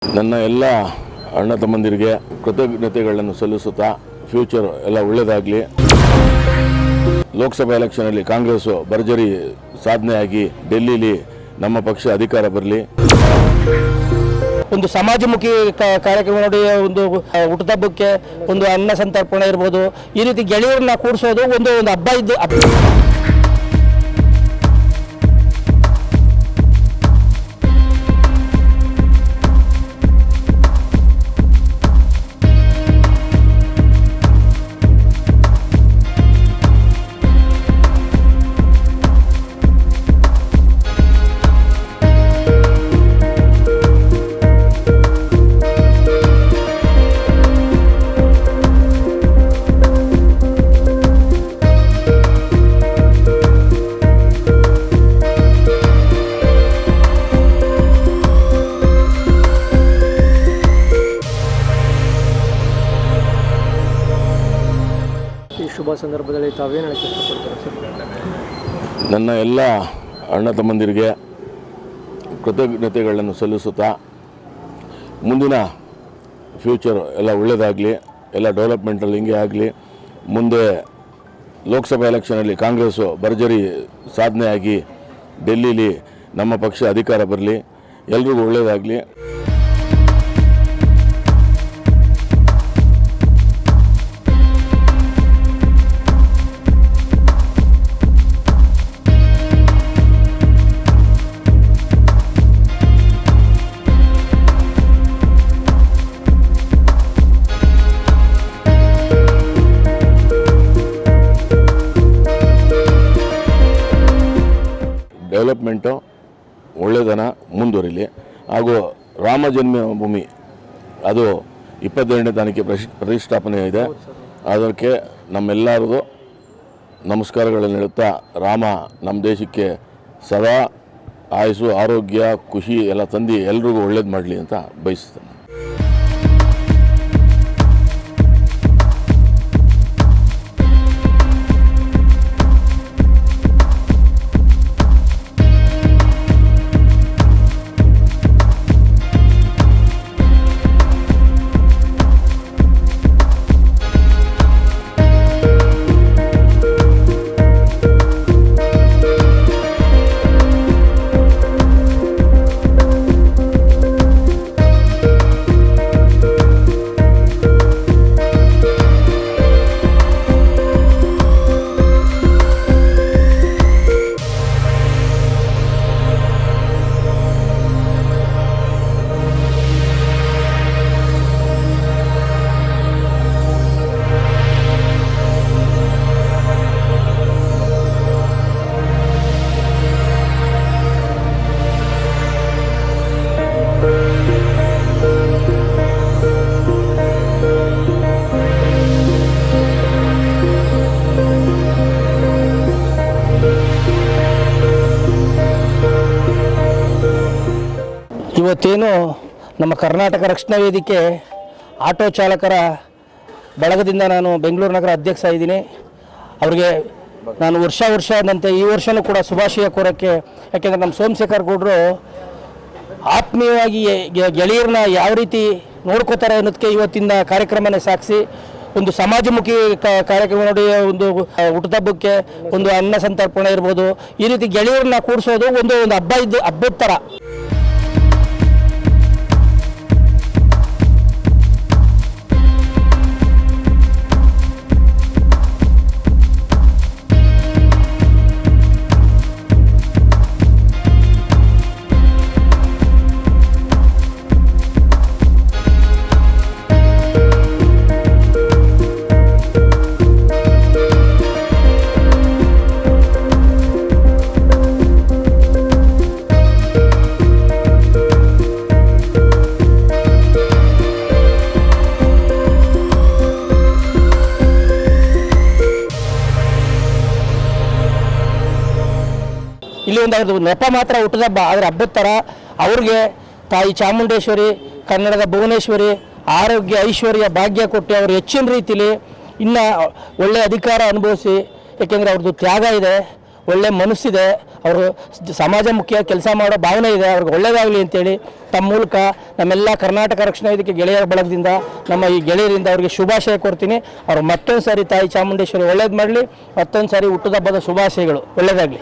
ನನ್ನ ಎಲ್ಲ ಅಣ್ಣ ತಮ್ಮಂದಿರಿಗೆ ಕೃತಜ್ಞತೆಗಳನ್ನು ಸಲ್ಲಿಸುತ್ತಾ ಫ್ಯೂಚರ್ ಎಲ್ಲ ಒಳ್ಳೆಯದಾಗಲಿ. ಲೋಕಸಭಾ ಎಲೆಕ್ಷನಲ್ಲಿ ಕಾಂಗ್ರೆಸ್ಸು ಭರ್ಜರಿ ಸಾಧನೆಯಾಗಿ ಡೆಲ್ಲಿಲಿ ನಮ್ಮ ಪಕ್ಷ ಅಧಿಕಾರ ಬರಲಿ. ಒಂದು ಸಮಾಜಮುಖಿ ಕಾರ್ಯಕ್ರಮ ನೋಡಿ, ಒಂದು ಹುಟ್ಟುಹಬ್ಬಕ್ಕೆ ಒಂದು ಅನ್ನ ಸಂತರ್ಪಣೆ ಇರ್ಬೋದು, ಈ ರೀತಿ ಗೆಳೆಯರನ್ನ ಕೂಡಿಸೋದು ಒಂದು ಹಬ್ಬ ಇದ್ದು ಶುಭ ಸಂದರ್ಭದಲ್ಲಿ ತಾವೇನು ಹೇಳಕ್ಕೆ ಇಷ್ಟಪಡ್ತೀರಾ ಸರ್? ನನ್ನ ಎಲ್ಲ ಅಣ್ಣ ತಮ್ಮಂದಿರಿಗೆ ಕೃತಜ್ಞತೆಗಳನ್ನು ಸಲ್ಲಿಸುತ್ತಾ ಮುಂದಿನ ಫ್ಯೂಚರ್ ಎಲ್ಲ ಒಳ್ಳೆಯದಾಗಲಿ, ಎಲ್ಲ ಡೆವಲಪ್ಮೆಂಟಲ್ಲಿ ಹಿಂಗೆ ಆಗಲಿ. ಮುಂದೆ ಲೋಕಸಭಾ ಎಲೆಕ್ಷನಲ್ಲಿ ಕಾಂಗ್ರೆಸ್ಸು ಭರ್ಜರಿ ಸಾಧನೆಯಾಗಿ ಡೆಲ್ಲಿಲಿ ನಮ್ಮ ಪಕ್ಷ ಅಧಿಕಾರ ಬರಲಿ. ಎಲ್ರಿಗೂ ಒಳ್ಳೆಯದಾಗಲಿ. ಡೆವಲಪ್ಮೆಂಟು ಒಳ್ಳೆಯದನ್ನು ಮುಂದುವರಿಲಿ. ಹಾಗೂ ರಾಮ ಜನ್ಮಭೂಮಿ ಅದು 22ನೇ ತಾರೀಕಿಗೆ ಪ್ರತಿಷ್ಠಾಪನೆ ಇದೆ. ಅದಕ್ಕೆ ನಮ್ಮೆಲ್ಲರಿಗೂ ನಮಸ್ಕಾರಗಳನ್ನು ಹೇಳುತ್ತಾ, ರಾಮ ನಮ್ಮ ದೇಶಕ್ಕೆ ಸದಾ ಆಯುಸ್ಸು, ಆರೋಗ್ಯ, ಖುಷಿ ಎಲ್ಲ ತಂದು ಎಲ್ರಿಗೂ ಒಳ್ಳೇದು ಮಾಡಲಿ ಅಂತ ಬಯಸ್ತೇನೆ. ಇವತ್ತೇನು ನಮ್ಮ ಕರ್ನಾಟಕ ರಕ್ಷಣಾ ವೇದಿಕೆ ಆಟೋ ಚಾಲಕರ ಬಳಗದಿಂದ ನಾನು ಬೆಂಗಳೂರು ನಗರ ಅಧ್ಯಕ್ಷ ಇದ್ದೀನಿ. ಅವರಿಗೆ ನಾನು ವರ್ಷದಂತೆ ಈ ವರ್ಷವೂ ಕೂಡ ಶುಭಾಶಯ ಕೋರೋಕ್ಕೆ, ಯಾಕೆಂದರೆ ನಮ್ಮ ಸೋಮಶೇಖರ್ ಗೌಡರು ಆತ್ಮೀಯವಾಗಿ ಗೆಳೆಯರನ್ನ ಯಾವ ರೀತಿ ನೋಡ್ಕೋತಾರೆ ಅನ್ನೋದಕ್ಕೆ ಇವತ್ತಿನ ಕಾರ್ಯಕ್ರಮನೇ ಸಾಕ್ಷಿ. ಒಂದು ಸಮಾಜಮುಖಿ ಕಾರ್ಯಕ್ರಮ ನೋಡಿ, ಒಂದು ಹುಟ್ಟುಹಬ್ಬಕ್ಕೆ ಒಂದು ಅನ್ನ ಸಂತರ್ಪಣೆ ಇರ್ಬೋದು, ಈ ರೀತಿ ಗೆಳೆಯರನ್ನ ಕೂಡಿಸೋದು ಒಂದು ಹಬ್ಬ ಇದ್ದು ಹಬ್ಬದ ಥರ. ಇಲ್ಲಿ ಒಂದು ಅವ್ರದ್ದು ನೆಪ ಮಾತ್ರ ಹುಟ್ಟಿದ ಹಬ್ಬ, ಆದರೆ ಹಬ್ಬದ ಥರ ಅವ್ರಿಗೆ ತಾಯಿ ಚಾಮುಂಡೇಶ್ವರಿ, ಕನ್ನಡದ ಭುವನೇಶ್ವರಿ ಆರೋಗ್ಯ ಐಶ್ವರ್ಯ ಭಾಗ್ಯ ಕೊಟ್ಟು ಅವರು ಹೆಚ್ಚಿನ ರೀತಿಲಿ ಇನ್ನೂ ಒಳ್ಳೆಯ ಅಧಿಕಾರ ಅನುಭವಿಸಿ, ಏಕೆಂದರೆ ಅವ್ರದ್ದು ತ್ಯಾಗ ಇದೆ, ಒಳ್ಳೆ ಮನಸ್ಸಿದೆ, ಅವರು ಸಮಾಜಮುಖಿಯಾಗಿ ಕೆಲಸ ಮಾಡೋ ಭಾವನೆ ಇದೆ, ಅವ್ರಿಗೆ ಒಳ್ಳೆಯದಾಗಲಿ ಅಂತೇಳಿ ತಮ್ಮ ಮೂಲಕ ನಮ್ಮೆಲ್ಲ ಕರ್ನಾಟಕ ರಕ್ಷಣಾ ವೇದಿಕೆ ಗೆಳೆಯರ ಬಳಗದಿಂದ ನಮ್ಮ ಈ ಗೆಳೆಯರಿಂದ ಅವರಿಗೆ ಶುಭಾಶಯ ಕೊಡ್ತೀನಿ. ಅವರು ಮತ್ತೊಂದು ಸಾರಿ ತಾಯಿ ಚಾಮುಂಡೇಶ್ವರಿ ಒಳ್ಳೇದು ಮಾಡಲಿ, ಮತ್ತೊಂದು ಸಾರಿ ಹುಟ್ಟುಹಬ್ಬದ ಶುಭಾಶಯಗಳು, ಒಳ್ಳೆಯದಾಗಲಿ.